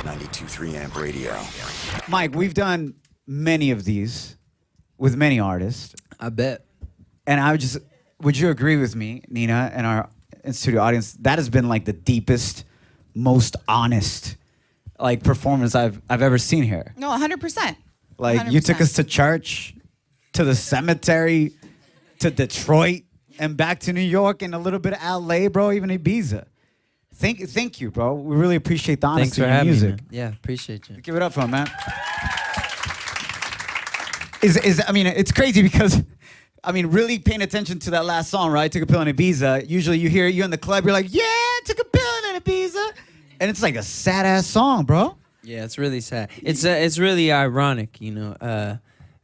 92.3 Amp Radio. Mike, we've done many of these with many artists. I bet. And would you agree with me, Nina, and our in-studio audience, that has been like the deepest, most honest like performance I've ever seen here. No, 100%. Like 100%. you took us to church, to the cemetery, to Detroit, and back to New York, and a little bit of LA, bro, even Ibiza. Thank you, bro. We really appreciate the honesty in your music. Me, yeah, appreciate you. Give it up for him, man. I mean, it's crazy because, I mean, really paying attention to that last song, right? Took a pill in Ibiza. Usually you hear you in the club, you're like, yeah, took a pill in Ibiza. And it's like a sad ass song, bro. Yeah, it's really sad. It's really ironic, you know.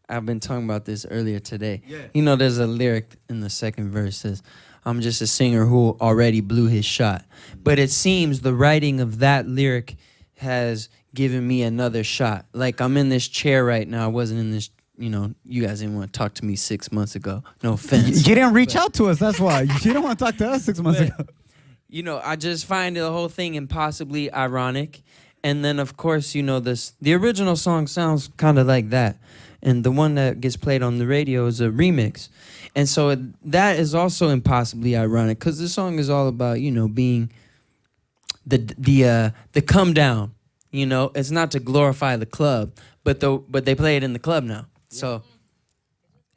I've been talking about this earlier today. Yeah. You know, there's a lyric in the second verse says, I'm just a singer who already blew his shot. But it seems the writing of that lyric has given me another shot. Like, I'm in this chair right now. I wasn't in this, you know, you guys didn't want to talk to me 6 months ago. No offense. You didn't reach out to us, that's why. You didn't want to talk to us 6 months ago. You know, I just find the whole thing impossibly ironic. And then, of course, you know, the original song sounds kind of like that. And the one that gets played on the radio is a remix. And so that is also impossibly ironic because the song is all about, you know, being the come down. You know, it's not to glorify the club, but they play it in the club now. So,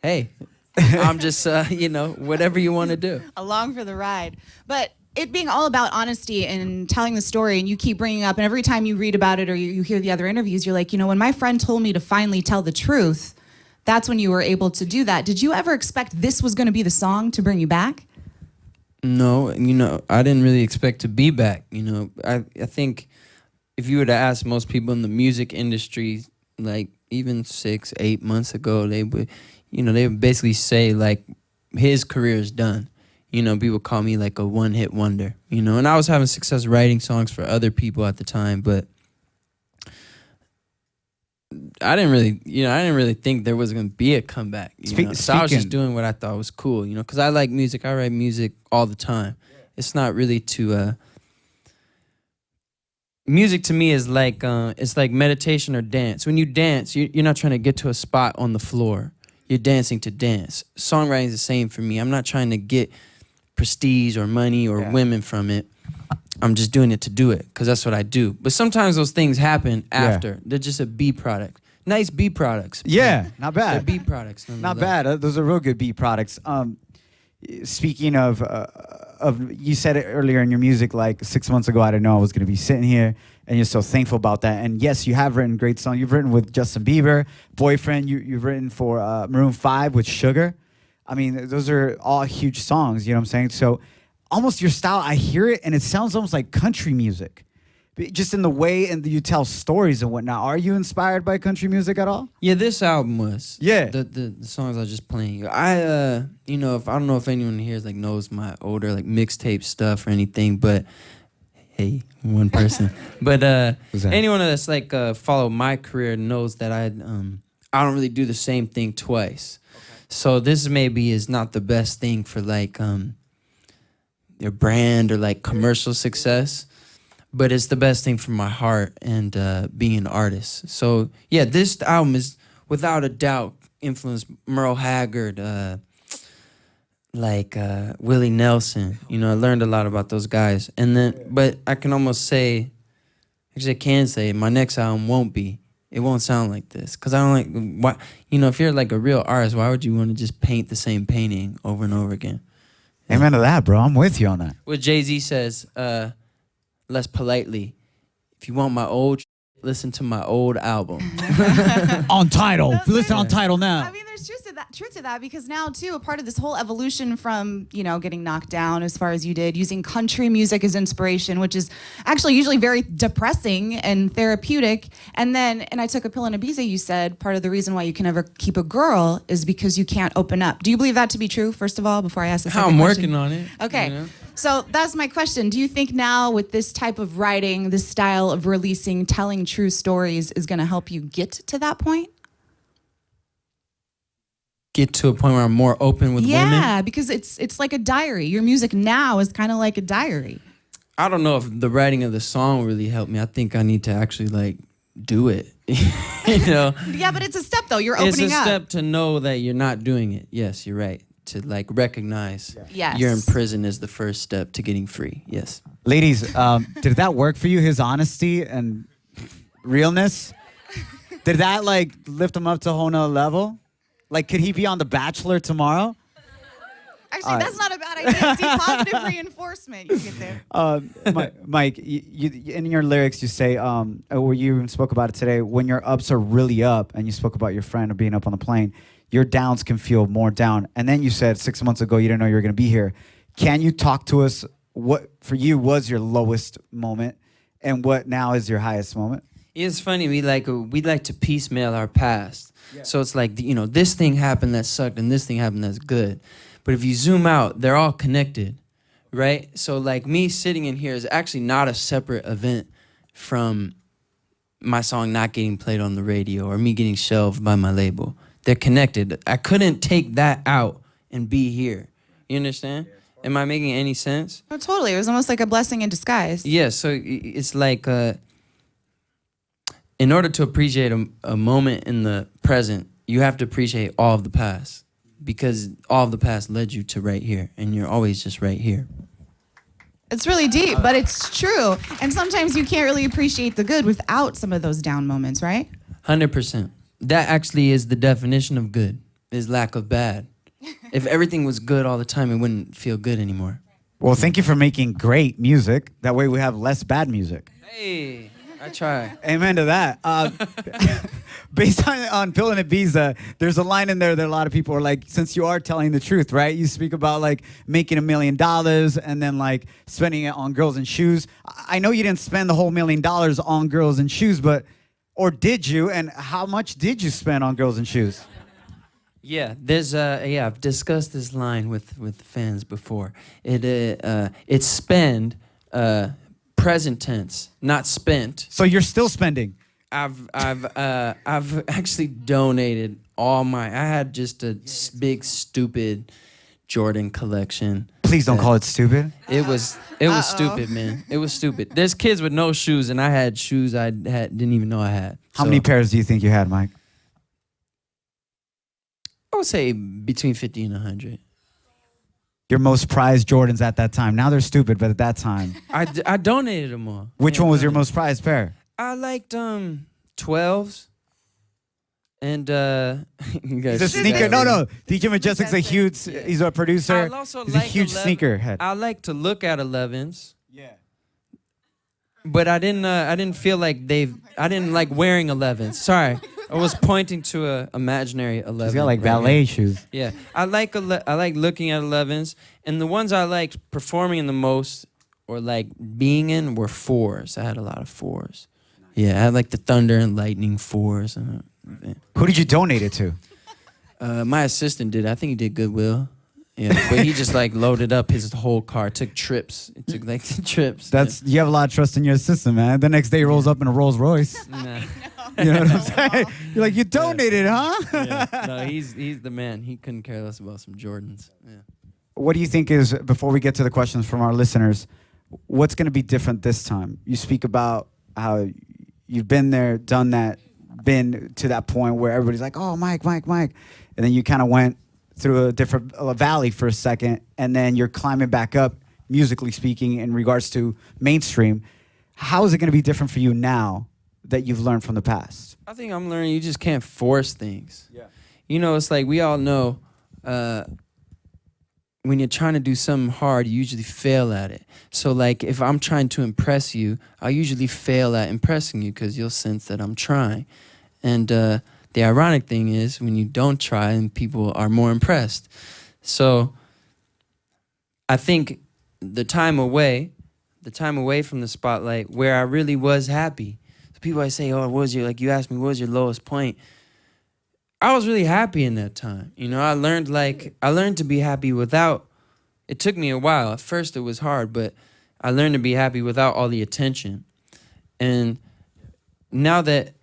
hey, I'm just, you know, whatever you want to do. Along for the ride. But it being all about honesty and telling the story, and you keep bringing up, and every time you read about it or you hear the other interviews, you're like, you know, when my friend told me to finally tell the truth, that's when you were able to do that. Did you ever expect this was going to be the song to bring you back? No, you know, I didn't really expect to be back. You know, I think if you were to ask most people in the music industry, like even 6, 8 months ago, they would, you know, they would basically say like his career is done. You know, people call me like a one-hit wonder, you know, and I was having success writing songs for other people at the time, but I didn't really think there was going to be a comeback, you know? So I was just doing what I thought was cool, you know, because I like music. I write music all the time. Yeah. It's not really to, music to me is like, it's like meditation or dance. When you dance, you're not trying to get to a spot on the floor. You're dancing to dance. Songwriting is the same for me. I'm not trying to get prestige or money or women from it. I'm just doing it to do it because that's what I do. But sometimes those things happen after. Yeah. They're just a B product. Nice B products. Yeah, not bad. They're B products. Not bad. Those are real good B products. Speaking of, you said it earlier in your music, like 6 months ago, I didn't know I was going to be sitting here, and you're so thankful about that. And yes, you have written great songs. You've written with Justin Bieber, Boyfriend. You've written for Maroon 5 with Sugar. I mean, those are all huge songs, you know what I'm saying? So almost your style, I hear it, and it sounds almost like country music. Just in the way and you tell stories and whatnot. Are you inspired by country music at all? Yeah, this album was. Yeah. The songs I was just playing. You know, I don't know if anyone here like knows my older like mixtape stuff or anything, but hey, one person. But anyone that's like followed my career knows that I don't really do the same thing twice. So this maybe is not the best thing for like your brand or like commercial success, but it's the best thing for my heart and being an artist. So yeah, this album is without a doubt influenced Merle Haggard, like Willie Nelson. You know, I learned a lot about those guys. And then, but I can almost say, actually I can say my next album won't be. It won't sound like this, because I don't like, why, you know, if you're like a real artist, why would you want to just paint the same painting over and over again? Amen to that, bro. I'm with you on that. What Jay-Z says, less politely, if you want my old listen to my old album. On Tidal. Listen on Tidal now. I mean, there's truth to that because now, too, a part of this whole evolution from, you know, getting knocked down as far as you did, using country music as inspiration, which is actually usually very depressing and therapeutic. And then, and I took a pill in Ibiza, you said, part of the reason why you can never keep a girl is because you can't open up. Do you believe that to be true, first of all, before I ask the second question? I'm working on it. Okay. You know? So that's my question. Do you think now with this type of writing, this style of releasing, telling true stories is going to help you get to that point? Get to a point where I'm more open with women? Yeah, because it's like a diary. Your music now is kind of like a diary. I don't know if the writing of the song really helped me. I think I need to actually like do it. You know? Yeah, but it's a step though. You're opening up. It's a step to know that you're not doing it. Yes, you're right. To like recognize Yes. you're in prison is the first step to getting free. Yes. Ladies, did that work for you? His honesty and realness? Did that like lift him up to a whole nother level? Like, could he be on The Bachelor tomorrow? Actually, that's not a bad idea. See, positive reinforcement. You get there. Mike, you, in your lyrics, you say, or you even spoke about it today, when your ups are really up, and you spoke about your friend of being up on the plane, your downs can feel more down. And then you said 6 months ago you didn't know you were going to be here. Can you talk to us what, for you, was your lowest moment, and what now is your highest moment? It's funny, we like to piecemeal our past. Yeah. So it's like, you know, this thing happened that sucked, and this thing happened that's good. But if you zoom out, they're all connected, right? So like me sitting in here is actually not a separate event from my song not getting played on the radio or me getting shelved by my label. They're connected. I couldn't take that out and be here. You understand? Am I making any sense? Oh, totally. It was almost like a blessing in disguise. Yeah, so it's like in order to appreciate a moment in the present, you have to appreciate all of the past. Because all of the past led you to right here, and you're always just right here. It's really deep, but it's true. And sometimes you can't really appreciate the good without some of those down moments, right? 100%. That actually is the definition of good, is lack of bad. If everything was good all the time, it wouldn't feel good anymore. Well, thank you for making great music. That way we have less bad music. Hey, I try. Amen to that. Based on Pill and Ibiza, there's a line in there that a lot of people are like, since you are telling the truth, right? You speak about like making $1 million and then like spending it on girls and shoes. I know you didn't spend the whole $1 million on girls and shoes, but, or did you? And how much did you spend on girls and shoes? Yeah, there's I've discussed this line with fans before. It's spend, present tense, not spent. So you're still spending. I've actually donated all my. I had just a big stupid Jordan collection. Please don't call it stupid. It was stupid, man. It was stupid. There's kids with no shoes, and I had shoes didn't even know I had. How many pairs do you think you had, Mike? I would say between 50 and 100. Your most prized Jordans at that time. Now they're stupid, but at that time. I donated them all. Which one was your most prized pair? I liked 12s. And you guys, he's a sneaker. No. DJ Majestic's a huge. He's a producer. He's a huge sneaker head. I like to look at 11s. Yeah. But I didn't feel like I didn't like wearing 11s. Sorry, I was pointing to a imaginary 11. He's got like ballet shoes. Yeah, I like looking at 11s, and the ones I liked performing in the most or like being in were 4s. I had a lot of 4s. Yeah, I had like the Thunder and Lightning 4s. Who did you donate it to? My assistant did. I think he did Goodwill. Yeah, but he just like loaded up his whole car, took trips. It took like trips. You have a lot of trust in your assistant, man. The next day he rolls up in a Rolls Royce. Nah. You know what I'm saying? You're like, you donated, huh? Yeah. No, he's the man. He couldn't care less about some Jordans. Yeah. What do you think is, before we get to the questions from our listeners, what's going to be different this time? You speak about how you've been there, done that, been to that point where everybody's like, oh, Mike. And then you kind of went through a different valley for a second, and then you're climbing back up, musically speaking, in regards to mainstream. How is it going to be different for you now that you've learned from the past? I think I'm learning you just can't force things. Yeah. You know, it's like we all know when you're trying to do something hard, you usually fail at it. So like if I'm trying to impress you, I'll usually fail at impressing you because you'll sense that I'm trying. And the ironic thing is when you don't try and people are more impressed. So I think the time away from the spotlight where I really was happy. So people always say, oh, you asked me, what was your lowest point? I was really happy in that time. You know, I learned to be happy without, it took me a while. At first it was hard, but I learned to be happy without all the attention. And now that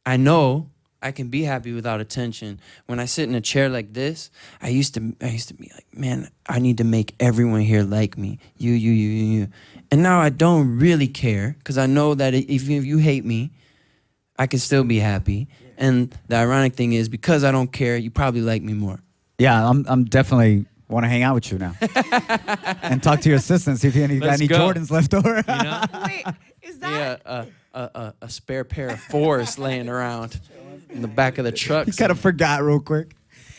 I know I can be happy without attention. When I sit in a chair like this, I used to be like, man, I need to make everyone here like me. You. And now I don't really care because I know that if you hate me, I can still be happy. And the ironic thing is, because I don't care, you probably like me more. Yeah, I'm definitely want to hang out with you now and talk to your assistant, see if you got any Jordans left over. You know? Wait, is that? Yeah, a spare pair of 4s laying around in the back of the truck. You kind of forgot real quick.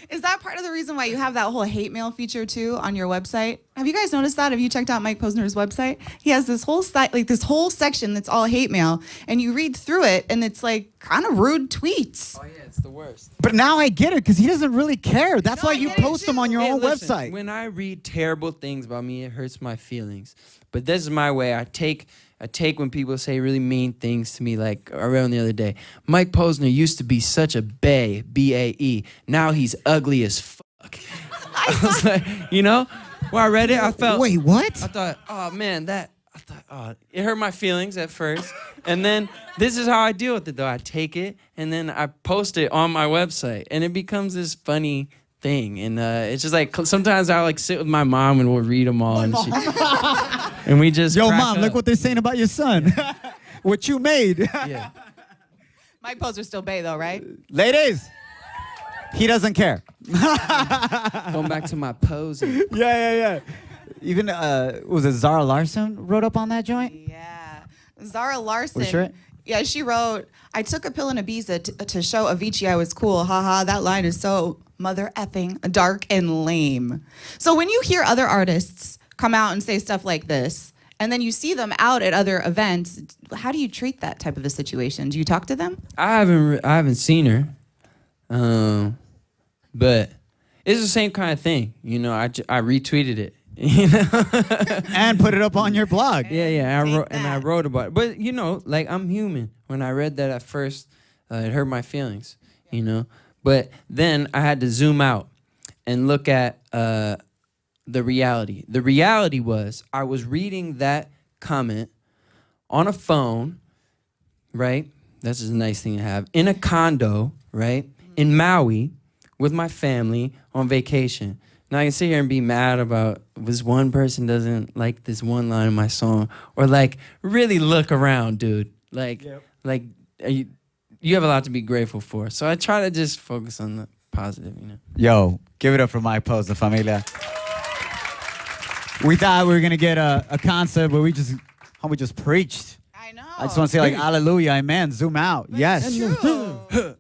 Is that part of the reason why you have that whole hate mail feature too on your website? Have you guys noticed that? Have you checked out Mike Posner's website? He has this whole site, like this whole section that's all hate mail, and you read through it, and it's like kind of rude tweets. Oh yeah, it's the worst. But now I get it because he doesn't really care. That's why you post them on your own Listen, website. When I read terrible things about me, it hurts my feelings. But this is my way. I take when people say really mean things to me, like I read on the other day. Mike Posner used to be such a bae, B-A-E. Now he's ugly as fuck. I was like, you know, when I read it, I felt. Wait, what? I thought, oh man, it hurt my feelings at first. And then this is how I deal with it though. I take it and then I post it on my website, and it becomes this funny thing. And it's just like sometimes I like sit with my mom and we'll read them all, and we just Yo, crack mom, up. look what they're saying about your son. What you made. Yeah. Mike Posner's still bae though, right? Ladies, he doesn't care. Going back to my posing. Yeah. Even, was it Zara Larsson wrote up on that joint? Yeah. Zara Larsson. Was she right? Yeah, she wrote, I took a pill in Ibiza to show Avicii I was cool. Haha, that line is so mother effing dark and lame. So when you hear other artists come out and say stuff like this, and then you see them out at other events, how do you treat that type of a situation? Do you talk to them? I haven't seen her, but it's the same kind of thing. You know, I retweeted it. You know, and put it up on your blog. Yeah. I wrote about it. But you know, like I'm human. When I read that at first, it hurt my feelings. You know, but then I had to zoom out and look at the reality. The reality was I was reading that comment on a phone, right? That's just a nice thing to have. In a condo, right? In Maui with my family on vacation. Now I can sit here and be mad about this one person doesn't like this one line of my song, or like really look around, dude. Like, you have a lot to be grateful for. So I try to just focus on the positive, you know. Yo, give it up for Mike Posner, familia. We thought we were gonna get a concept, but we just preached. I know. I just want to say like, hallelujah, amen, zoom out. But yes. it's true.